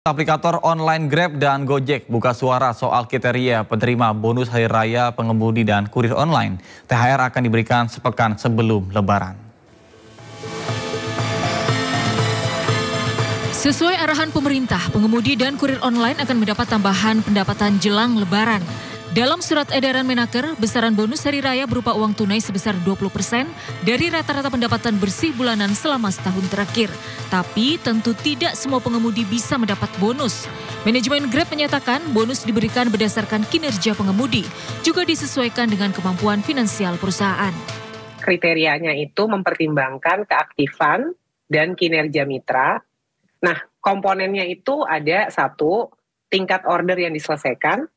Aplikator online Grab dan Gojek buka suara soal kriteria penerima bonus hari raya pengemudi dan kurir online. THR akan diberikan sepekan sebelum Lebaran. Sesuai arahan pemerintah, pengemudi dan kurir online akan mendapat tambahan pendapatan jelang Lebaran. Dalam surat edaran Menaker, besaran bonus hari raya berupa uang tunai sebesar 20% dari rata-rata pendapatan bersih bulanan selama setahun terakhir. Tapi tentu tidak semua pengemudi bisa mendapat bonus. Manajemen Grab menyatakan bonus diberikan berdasarkan kinerja pengemudi, juga disesuaikan dengan kemampuan finansial perusahaan. Kriterianya itu mempertimbangkan keaktifan dan kinerja mitra. Nah, komponennya itu ada satu, tingkat order yang diselesaikan,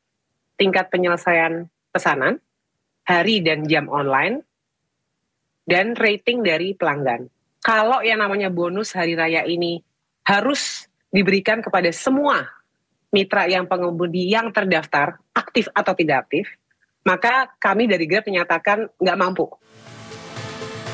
tingkat penyelesaian pesanan, hari dan jam online, dan rating dari pelanggan. Kalau yang namanya bonus hari raya ini harus diberikan kepada semua mitra yang pengemudi yang terdaftar, aktif atau tidak aktif, maka kami dari Grab menyatakan nggak mampu.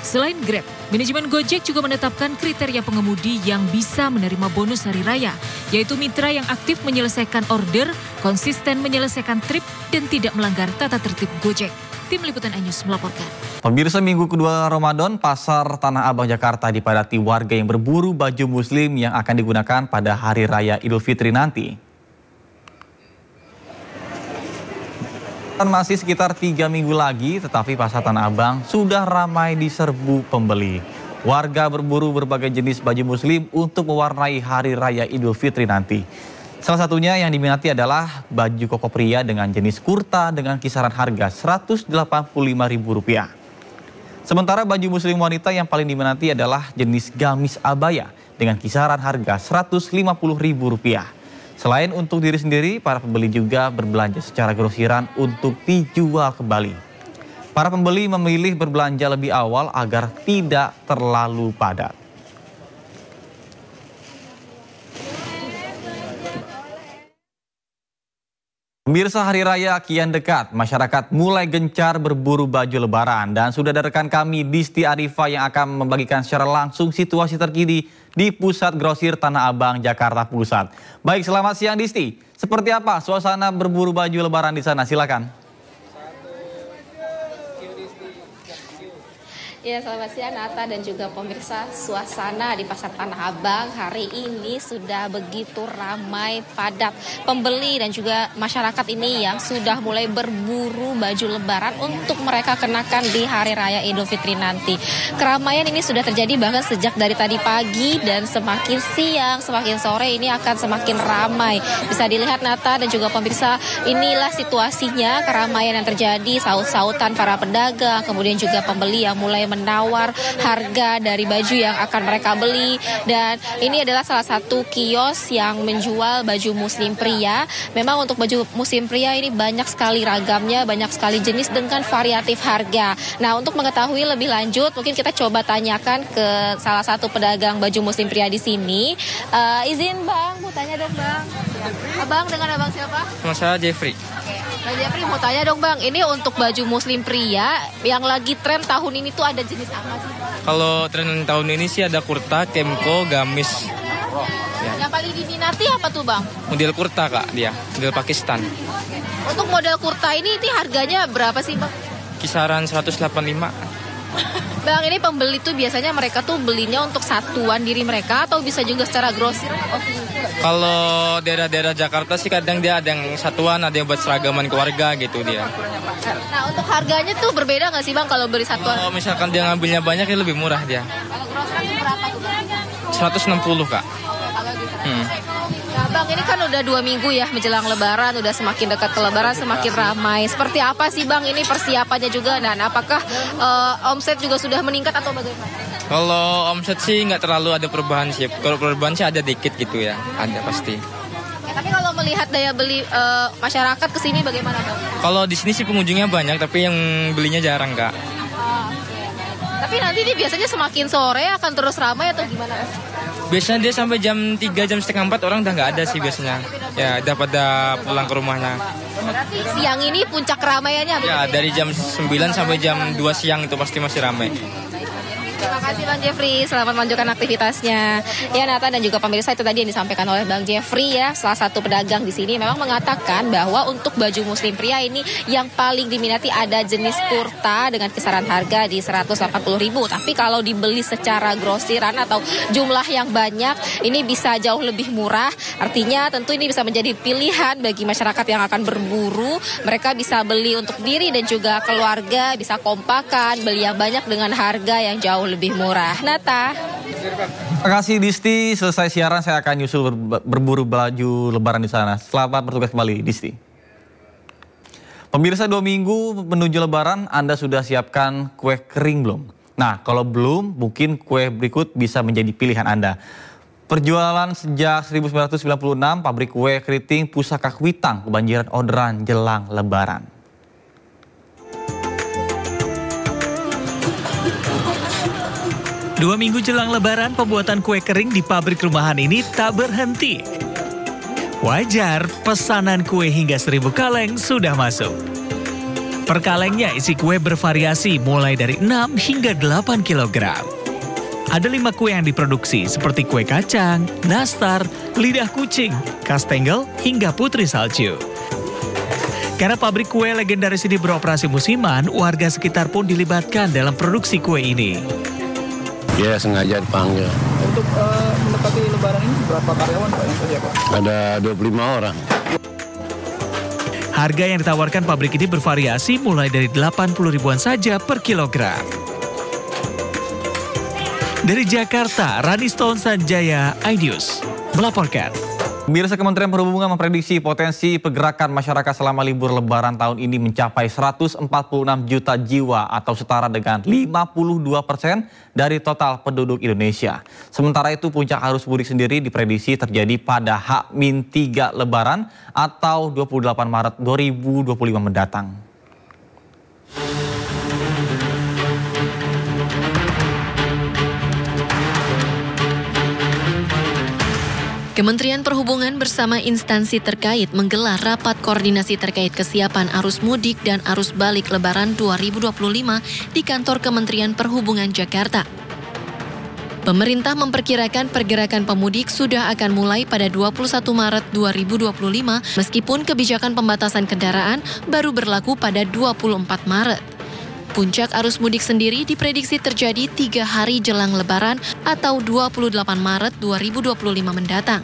Selain Grab, manajemen Gojek juga menetapkan kriteria pengemudi yang bisa menerima bonus hari raya, yaitu mitra yang aktif menyelesaikan order, konsisten menyelesaikan trip, dan tidak melanggar tata tertib Gojek. Tim Liputan iNews melaporkan. Pemirsa, minggu kedua Ramadan, Pasar Tanah Abang Jakarta dipadati warga yang berburu baju muslim yang akan digunakan pada Hari Raya Idul Fitri nanti. Masih sekitar 3 minggu lagi, tetapi Pasar Tanah Abang sudah ramai diserbu pembeli. Warga berburu berbagai jenis baju muslim untuk mewarnai Hari Raya Idul Fitri nanti. Salah satunya yang diminati adalah baju koko pria dengan jenis kurta dengan kisaran harga Rp185.000. Sementara baju muslim wanita yang paling diminati adalah jenis gamis abaya dengan kisaran harga Rp150.000. Selain untuk diri sendiri, para pembeli juga berbelanja secara grosiran untuk dijual kembali. Para pembeli memilih berbelanja lebih awal agar tidak terlalu padat. Pemirsa, Hari Raya kian dekat, masyarakat mulai gencar berburu baju lebaran. Dan sudah ada rekan kami Disti Arifa yang akan membagikan secara langsung situasi terkini di Pusat Grosir Tanah Abang, Jakarta Pusat. Baik, selamat siang Disti. Seperti apa suasana berburu baju lebaran di sana? Silakan. Ya, selamat siang Nata dan juga pemirsa. Suasana di Pasar Tanah Abang hari ini sudah begitu ramai, padat pembeli dan juga masyarakat ini yang sudah mulai berburu baju lebaran untuk mereka kenakan di Hari Raya Idul Fitri nanti. Keramaian ini sudah terjadi bahkan sejak dari tadi pagi, dan semakin siang, semakin sore ini akan semakin ramai. Bisa dilihat Nata dan juga pemirsa, inilah situasinya, keramaian yang terjadi, saut-sautan para pedagang, kemudian juga pembeli yang mulai menawar harga dari baju yang akan mereka beli. Dan ini adalah salah satu kios yang menjual baju muslim pria. Memang untuk baju muslim pria ini banyak sekali ragamnya, banyak sekali jenis dengan variatif harga. Nah, untuk mengetahui lebih lanjut, mungkin kita coba tanyakan ke salah satu pedagang baju muslim pria di sini. Izin Bang, mau tanya dong Bang. Abang dengan abang siapa? Nama saya Jeffrey. Bang Jeffrey, mau tanya dong Bang, ini untuk baju muslim pria yang lagi tren tahun ini tuh ada jenis apa sih? Kalau tren tahun ini sih ada kurta, kemko, gamis. Yang paling diminati apa tuh Bang? Model kurta Kak, dia, model Pakistan. Untuk model kurta ini harganya berapa sih Bang? Kisaran 185. Bang, ini pembeli tuh biasanya mereka tuh belinya untuk satuan diri mereka atau bisa juga secara grosir? Kalau daerah-daerah Jakarta sih kadang dia ada yang satuan, ada yang buat seragaman keluarga gitu dia. Nah, untuk harganya tuh berbeda nggak sih Bang kalau beli satuan? Kalau misalkan dia ngambilnya banyak ya lebih murah dia. Kalau grosir berapa tuh Bang? 160 Kak. Nah Bang, ini kan udah 2 minggu ya menjelang Lebaran, udah semakin dekat ke Lebaran, semakin ramai. Seperti apa sih Bang ini persiapannya juga? Dan apakah omset juga sudah meningkat atau bagaimana? Kalau omset sih nggak terlalu ada perubahan sih. Kalau perubahan sih ada dikit gitu ya, ada pasti. Ya, tapi kalau melihat daya beli masyarakat ke sini bagaimana Bang? Kalau di sini sih pengunjungnya banyak, tapi yang belinya jarang Kak. Tapi nanti ini biasanya semakin sore akan terus ramai atau gimana? Biasanya dia sampai jam 3, jam setengah 4 orang udah nggak ada sih biasanya. Ya, udah pada pulang ke rumahnya. Berarti siang ini puncak keramaiannya? Ya, dari jam 9 sampai jam 2 siang itu pasti masih ramai. Terima kasih Bang Jeffrey, selamat melanjutkan aktivitasnya. Ya Nathan dan juga pemirsa, itu tadi yang disampaikan oleh Bang Jeffrey ya, salah satu pedagang di sini memang mengatakan bahwa untuk baju muslim pria ini yang paling diminati ada jenis kurta dengan kisaran harga di 180.000. Tapi kalau dibeli secara grosiran atau jumlah yang banyak ini bisa jauh lebih murah. Artinya tentu ini bisa menjadi pilihan bagi masyarakat yang akan berburu. Mereka bisa beli untuk diri dan juga keluarga, bisa kompakan, beli yang banyak dengan harga yang jauh lebih murah. Nata. Terima kasih Disti, selesai siaran saya akan nyusul berburu baju lebaran di sana. Selamat bertugas kembali Disti. Pemirsa, 2 minggu menuju lebaran, Anda sudah siapkan kue kering belum? Nah, kalau belum, mungkin kue berikut bisa menjadi pilihan Anda. Perjualan sejak 1996, pabrik kue keriting Pusaka Kuitang kebanjiran orderan jelang lebaran. Dua minggu jelang lebaran, pembuatan kue kering di pabrik rumahan ini tak berhenti. Wajar, pesanan kue hingga 1000 kaleng sudah masuk. Per kalengnya isi kue bervariasi mulai dari 6 hingga 8 kg. Ada 5 kue yang diproduksi seperti kue kacang, nastar, lidah kucing, kastengel, hingga putri salju. Karena pabrik kue legendaris ini beroperasi musiman, warga sekitar pun dilibatkan dalam produksi kue ini. Ya, sengaja dipanggil. Untuk mendekati lebaran ini berapa karyawan Pak yang kerja Pak? Ada 25 orang. Harga yang ditawarkan pabrik ini bervariasi mulai dari 80 ribuan saja per kilogram. Dari Jakarta, Raniston Sanjaya, iNews melaporkan. Pemirsa, Kementerian Perhubungan memprediksi potensi pergerakan masyarakat selama libur lebaran tahun ini mencapai 146 juta jiwa atau setara dengan 52% dari total penduduk Indonesia. Sementara itu puncak arus mudik sendiri diprediksi terjadi pada H-3 lebaran atau 28 Maret 2025 mendatang. Kementerian Perhubungan bersama instansi terkait menggelar rapat koordinasi terkait kesiapan arus mudik dan arus balik Lebaran 2025 di kantor Kementerian Perhubungan Jakarta. Pemerintah memperkirakan pergerakan pemudik sudah akan mulai pada 21 Maret 2025 meskipun kebijakan pembatasan kendaraan baru berlaku pada 24 Maret. Puncak arus mudik sendiri diprediksi terjadi 3 hari jelang Lebaran atau 28 Maret 2025 mendatang.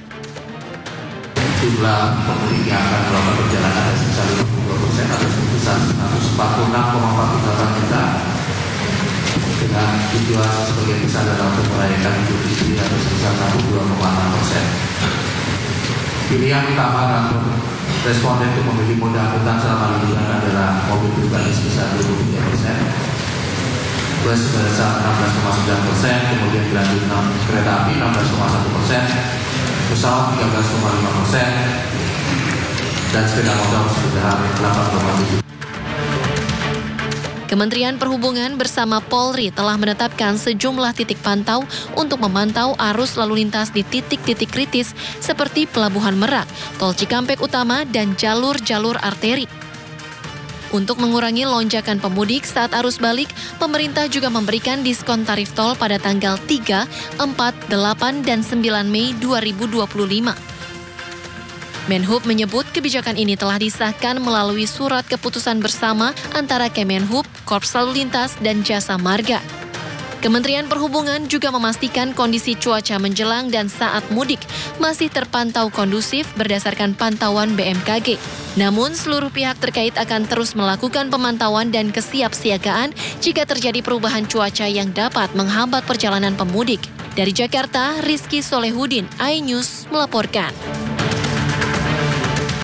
Jumlah pemudik yang akan melakukan perjalanan ada sebesar 52% atau sebesar 146,48 juta dengan tujuan sebagian besar dalam untuk merayakan Idul Fitri atau sebesar 62,6%. Pilihan utama dalam responden untuk memilih moda angkutan selama liburan adalah mobil pribadi sebesar 23%, bus sebesar 16,9%, kemudian dilanjut kereta api 16,1%, pesawat 13,5%, dan sepeda motor sebesar 8,7%. Kementerian Perhubungan bersama Polri telah menetapkan sejumlah titik pantau untuk memantau arus lalu lintas di titik-titik kritis seperti Pelabuhan Merak, Tol Cikampek Utama, dan jalur-jalur arteri. Untuk mengurangi lonjakan pemudik saat arus balik, pemerintah juga memberikan diskon tarif tol pada tanggal 3, 4, 8, dan 9 Mei 2025. Menhub menyebut kebijakan ini telah disahkan melalui surat keputusan bersama antara Kemenhub, Korps Lalu Lintas, dan Jasa Marga. Kementerian Perhubungan juga memastikan kondisi cuaca menjelang dan saat mudik masih terpantau kondusif berdasarkan pantauan BMKG. Namun, seluruh pihak terkait akan terus melakukan pemantauan dan kesiapsiagaan jika terjadi perubahan cuaca yang dapat menghambat perjalanan pemudik. Dari Jakarta, Rizky Solehudin, iNews melaporkan.